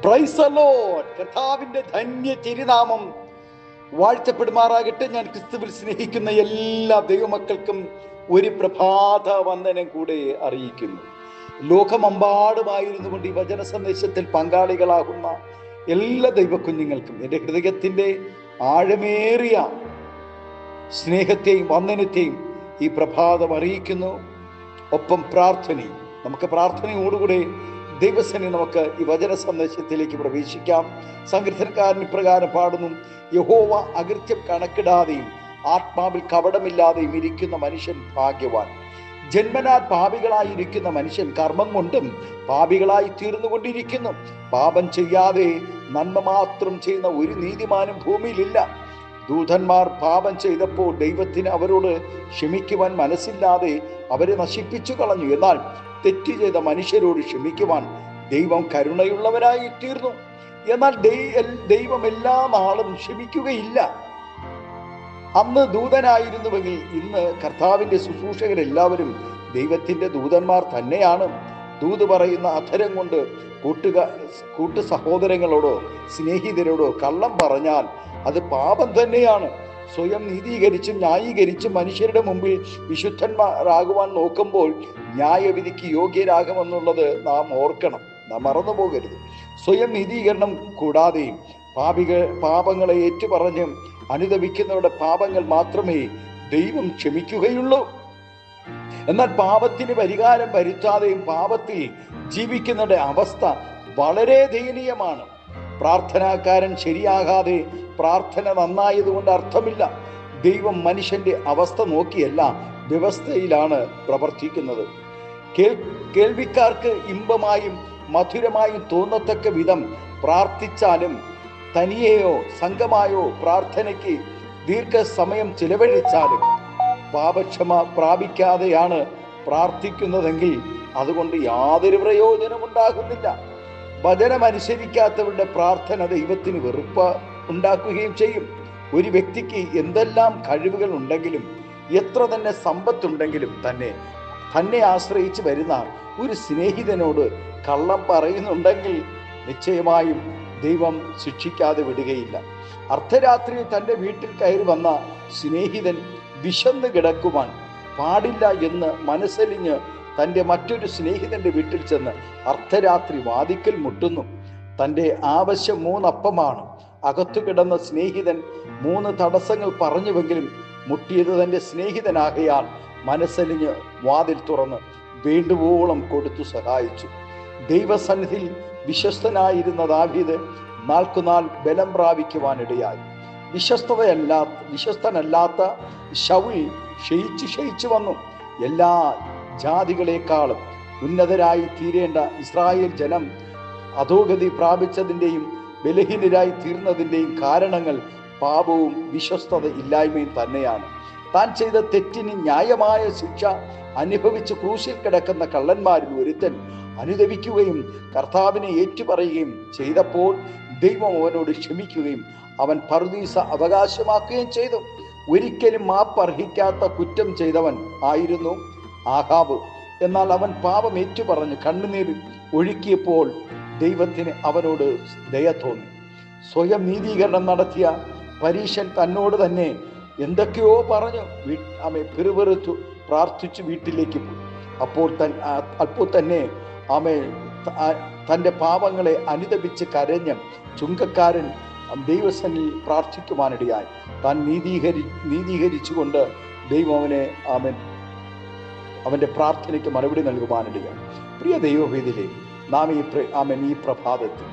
Praise the Lord. കർത്താവിന്റെ ധന്യ തിരുനാമം വാഴ്ത്തപ്പെടുമാറാകട്ടെ. ഞാൻ ക്രിസ്തുവിൽ സ്നേഹിക്കുന്ന എല്ലാ ദൈവമക്കൾക്കും ഒരു പ്രഭാത വന്ദനം കൂടെ അറിയിക്കുന്നു. ലോകമെമ്പാടുമായിരുന്നു കൊണ്ട് ഈ വചന സന്ദേശത്തിൽ പങ്കാളികളാകുന്ന എല്ലാ ദൈവക്കുഞ്ഞുങ്ങൾക്കും എൻ്റെ ഹൃദയത്തിൻ്റെ ആഴമേറിയ സ്നേഹത്തെയും വന്ദനത്തെയും ഈ പ്രഭാതം അറിയിക്കുന്നു. ഒപ്പം പ്രാർത്ഥനയും. നമുക്ക് പ്രാർത്ഥനയോടുകൂടെ ദൈവസേന നമുക്ക് ഈ വചന സന്ദേശത്തിലേക്ക് പ്രവേശിക്കാം. സങ്കീർത്തനക്കാരൻ ഇപ്രകാരം പാടുന്നു: യഹോവ അകൃത്യം കണക്കിടാതെയും ആത്മാവിൽ കപടമില്ലാതെയും ഇരിക്കുന്ന മനുഷ്യൻ ഭാഗ്യവാൻ. ജന്മനാൽ പാപികളായിരിക്കുന്ന മനുഷ്യൻ കർമ്മം കൊണ്ടും പാപികളായി തീർന്നുകൊണ്ടിരിക്കുന്നു. പാപം ചെയ്യാതെ നന്മ മാത്രം ചെയ്യുന്ന ഒരു നീതിമാനും ഭൂമിയിലില്ല. ദൂതന്മാർ പാപം ചെയ്തപ്പോൾ ദൈവത്തിന് അവരോട് ക്ഷമിക്കുവാൻ മനസ്സില്ലാതെ അവരെ നശിപ്പിച്ചു കളഞ്ഞു. എന്നാൽ തെറ്റ് ചെയ്ത മനുഷ്യരോട് ക്ഷമിക്കുവാൻ ദൈവം കരുണയുള്ളവരായി തീർന്നു. എന്നാൽ ദൈവം എല്ലാ നാളും ക്ഷമിക്കുകയില്ല. അന്ന് ദൂതനായിരുന്നുവെങ്കിൽ ഇന്ന് കർത്താവിന്റെ ശുശ്രൂഷകരെല്ലാവരും ദൈവത്തിന്റെ ദൂതന്മാർ തന്നെയാണ്. ദൂത് പറയുന്ന അധരം കൊണ്ട് കൂട്ടു സഹോദരങ്ങളോടോ സ്നേഹിതരോടോ കള്ളം പറഞ്ഞാൽ അത് പാപം തന്നെയാണ്. സ്വയം നീതീകരിച്ചും ന്യായീകരിച്ചും മനുഷ്യരുടെ മുമ്പിൽ വിശുദ്ധന്മാരാകുവാൻ നോക്കുമ്പോൾ ന്യായവിധിക്ക് യോഗ്യരാകുമെന്നുള്ളത് നാം ഓർക്കണം, നാം മറന്നു പോകരുത്. സ്വയം നീതീകരണം കൂടാതെയും പാപങ്ങളെ ഏറ്റുപറഞ്ഞും അനുദപിക്കുന്നവരുടെ പാപങ്ങൾ മാത്രമേ ദൈവം ക്ഷമിക്കുകയുള്ളൂ. എന്നാൽ പാപത്തിന് പരിഹാരം വരുത്താതെയും പാപത്തിൽ ജീവിക്കുന്നവരുടെ അവസ്ഥ വളരെ ദയനീയമാണ്. പ്രാർത്ഥനാക്കാരൻ ശരിയാകാതെ പ്രാർത്ഥന നന്നായതുകൊണ്ട് അർത്ഥമില്ല. ദൈവം മനുഷ്യന്റെ അവസ്ഥ നോക്കിയല്ല, വ്യവസ്ഥയിലാണ് പ്രവർത്തിക്കുന്നത്. കേൾവിക്കാർക്ക് ഇമ്പമായും മധുരമായും തോന്നത്തക്ക വിധം പ്രാർത്ഥിച്ചാലും തനിയെയോ സംഘമായോ പ്രാർത്ഥനയ്ക്ക് ദീർഘസമയം ചിലവഴിച്ചാലും പാപക്ഷമ പ്രാപിക്കാതെയാണ് പ്രാർത്ഥിക്കുന്നതെങ്കിൽ അതുകൊണ്ട് യാതൊരു പ്രയോജനമുണ്ടാകുന്നില്ല. വചനമനുസരിക്കാത്തവരുടെ പ്രാർത്ഥന ദൈവത്തിന് വെറുപ്പ് ഉണ്ടാക്കുകയും ചെയ്യും. ഒരു വ്യക്തിക്ക് എന്തെല്ലാം കഴിവുകൾ ഉണ്ടെങ്കിലും എത്ര തന്നെ സമ്പത്തുണ്ടെങ്കിലും തന്നെ ആശ്രയിച്ച് വരുന്ന ഒരു സ്നേഹിതനോട് കള്ളം പറയുന്നുണ്ടെങ്കിൽ നിശ്ചയമായും ദൈവം ശിക്ഷിക്കാതെ വിടുകയില്ല. അർദ്ധരാത്രിയിൽ തൻ്റെ വീട്ടിൽ കയറി വന്ന സ്നേഹിതൻ വിശന്ന് കിടക്കുവാൻ പാടില്ല എന്ന് മനസ്സലിഞ്ഞ് തൻ്റെ മറ്റൊരു സ്നേഹിതന്റെ വീട്ടിൽ ചെന്ന് അർദ്ധരാത്രി വാതിക്കൽ മുട്ടുന്നു. തൻ്റെ ആവശ്യം 3 അപ്പമാണ്. അകത്തു കിടന്ന സ്നേഹിതൻ 3 തടസ്സങ്ങൾ പറഞ്ഞുവെങ്കിലും മുട്ടിയത് തൻ്റെ സ്നേഹിതനാകയാൽ മനസ്സലിഞ്ഞ് വാതിൽ തുറന്ന് വേണ്ടുവോളം കൊടുത്തു സഹായിച്ചു. ദൈവസന്നിധിയിൽ വിശ്വസ്തനായിരുന്ന ദാവീദ് നാൾക്കുനാൾ ബലം പ്രാപിക്കുവാനിടയായി. വിശ്വസ്തനല്ലാത്ത ശൗൽ ക്ഷയിച്ചു വന്നു. എല്ലാ ജാതികളെക്കാളും ഉന്നതരായി തീരേണ്ട ഇസ്രായേൽ ജനം അധോഗതി പ്രാപിച്ചതിൻ്റെയും ബലഹീനരായി തീർന്നതിൻ്റെയും കാരണങ്ങൾ പാപവും വിശ്വസ്തത ഇല്ലായ്മയും തന്നെയാണ്. താൻ ചെയ്ത തെറ്റിന് ന്യായമായ ശിക്ഷ അനുഭവിച്ച് ക്രൂശിൽ കിടക്കുന്ന കള്ളന്മാരിൽ ഒരുത്തൻ അനുദപിക്കുകയും കർത്താവിനെ ഏറ്റുപറയുകയും ചെയ്തപ്പോൾ ദൈവം അവനോട് ക്ഷമിക്കുകയും അവൻ പറുദീസ അവകാശമാക്കുകയും ചെയ്തു. ഒരിക്കലും മാപ്പർഹിക്കാത്ത കുറ്റം ചെയ്തവൻ ആയിരുന്നു ആഹാബ്. എന്നാൽ അവൻ പാപം ഏറ്റുപറഞ്ഞ് കണ്ണുനീർ ഒഴുക്കിയപ്പോൾ ദൈവത്തിന് അവനോട് ദയ തോന്നി. സ്വയം നീതീകരണം നടത്തിയ പരീശൻ തന്നോട് തന്നെ എന്തൊക്കെയോ പറഞ്ഞു പിറുപിറുത്തു പ്രാർത്ഥിച്ചു വീട്ടിലേക്ക് പോയി. അപ്പോൾ തന്നെ തൻ്റെ പാപങ്ങളെ അനുദപിച്ച് കരഞ്ഞ് ചുങ്കക്കാരൻ ദൈവസന്നിധിയിൽ പ്രാർത്ഥിക്കുവാനിടയായി. താൻ നീതീകരിച്ചുകൊണ്ട് ദൈവം അവൻ്റെ പ്രാർത്ഥനയ്ക്ക് മറുപടി നൽകുവാനിടയായി. പ്രിയ ദൈവവേദിയിലെ നാം ഈ പ്രഭാതത്തിൽ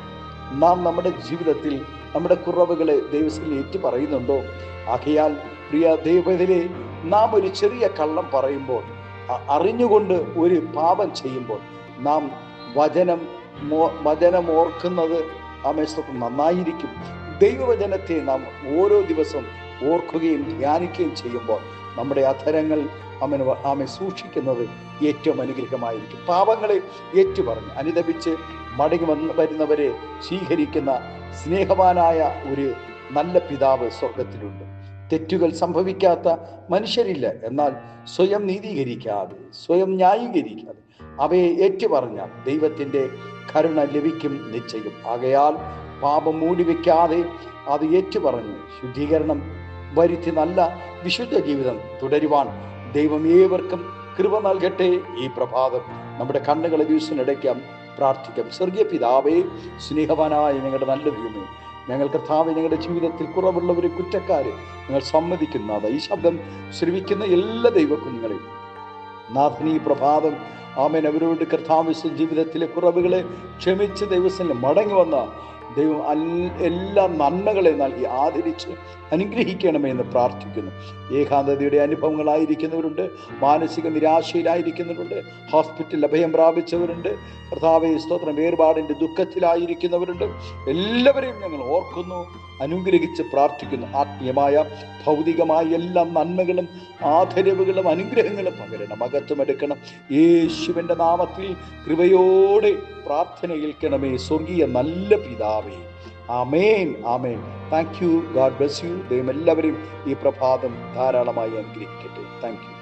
നാം നമ്മുടെ ജീവിതത്തിൽ നമ്മുടെ കുറവുകളെ ദൈവത്തിൽ ഏറ്റു പറയുന്നുണ്ടോ? ആകയാൽ പ്രിയ ദൈവവേദിയിലെ നാം ഒരു ചെറിയ കള്ളം പറയുമ്പോൾ, അറിഞ്ഞുകൊണ്ട് ഒരു പാപം ചെയ്യുമ്പോൾ നാം വചനം ഓർക്കുന്നത് നന്നായിരിക്കും. ദൈവവചനത്തെ നാം ഓരോ ദിവസവും ഓർക്കുകയും ധ്യാനിക്കുകയും ചെയ്യുമ്പോൾ നമ്മുടെ അധരങ്ങൾ സൂക്ഷിക്കുന്നത് ഏറ്റവും അനുഗ്രഹമായിരിക്കും. പാപങ്ങളെ ഏറ്റുപറഞ്ഞ് അനുദപിച്ച് മടങ്ങി വരുന്നവരെ സ്വീകരിക്കുന്ന സ്നേഹവാനായ ഒരു നല്ല പിതാവ് സ്വർഗത്തിലുണ്ട്. തെറ്റുകൾ സംഭവിക്കാത്ത മനുഷ്യരില്ല. എന്നാൽ സ്വയം നീതീകരിക്കാതെ, സ്വയം ന്യായീകരിക്കാതെ അവയെ ഏറ്റുപറഞ്ഞാൽ ദൈവത്തിൻ്റെ കരുണ ലഭിക്കും നിശ്ചയം. ആകയാൽ പാപം മൂടിവെക്കാതെ അത് ഏറ്റുപറഞ്ഞ് ശുദ്ധീകരണം വരുത്തി നല്ല വിശുദ്ധ ജീവിതം തുടരുവാൻ ദൈവം ഏവർക്കും കൃപ നൽകട്ടെ. ഈ പ്രഭാതം നമ്മുടെ കണ്ണുകളെ ദിവസത്തിനടയ്ക്കാം, പ്രാർത്ഥിക്കാം. സ്വർഗീയ പിതാവേ, സ്നേഹവാനായ ഞങ്ങളുടെ നല്ല ദൈവമേ, ഞങ്ങൾ കർത്താവേ, ഞങ്ങളുടെ ജീവിതത്തിൽ കുറവുള്ളവരെ, കുറ്റക്കാരെ ഞങ്ങൾ സമ്മതിക്കുന്ന ഈ ശബ്ദം ശ്രവിക്കുന്ന എല്ലാ ദൈവക്കുഞ്ഞുങ്ങളെയും നാഥൻ ഈ പ്രഭാതം ആമേൻ അവരോട് കർത്താവ് ജീവിതത്തിലെ കുറവുകളെ ക്ഷമിച്ച് ദൈവത്തിൽ മടങ്ങി വന്ന ദൈവം എല്ലാ നന്മകളെ നൽകി ആദരിച്ച് അനുഗ്രഹിക്കണമെന്ന് പ്രാർത്ഥിക്കുന്നു. ഏകാന്തതയുടെ അനുഭവങ്ങളായിരിക്കുന്നവരുണ്ട്, മാനസിക നിരാശയിലായിരിക്കുന്നവരുണ്ട്, ഹോസ്പിറ്റലിൽ അഭയം പ്രാപിച്ചവരുണ്ട്, കർത്താവേ സ്തോത്രം, വേർപാടിൻ്റെ ദുഃഖത്തിലായിരിക്കുന്നവരുണ്ട്. എല്ലാവരെയും ഞങ്ങൾ ഓർക്കുന്നു, അനുഗ്രഹിച്ച് പ്രാർത്ഥിക്കുന്നു. ആത്മീയമായ ഭൗതികമായ എല്ലാ നന്മകളും ആദരവുകളും അനുഗ്രഹങ്ങളും പകരണം, അകത്തുമെടുക്കണം. യേശുവിൻ്റെ നാമത്തിൽ കൃപയോടെ പ്രാർത്ഥന കേൾക്കണമേ സ്വർഗീയ നല്ല പിതാവേ. Amen, amen. Thank you. God bless you. ദൈവം എല്ലാവരെയും ഈ പ്രഭാതം ധാരാളമായി അനുഗ്രഹിക്കട്ടെ. Thank U.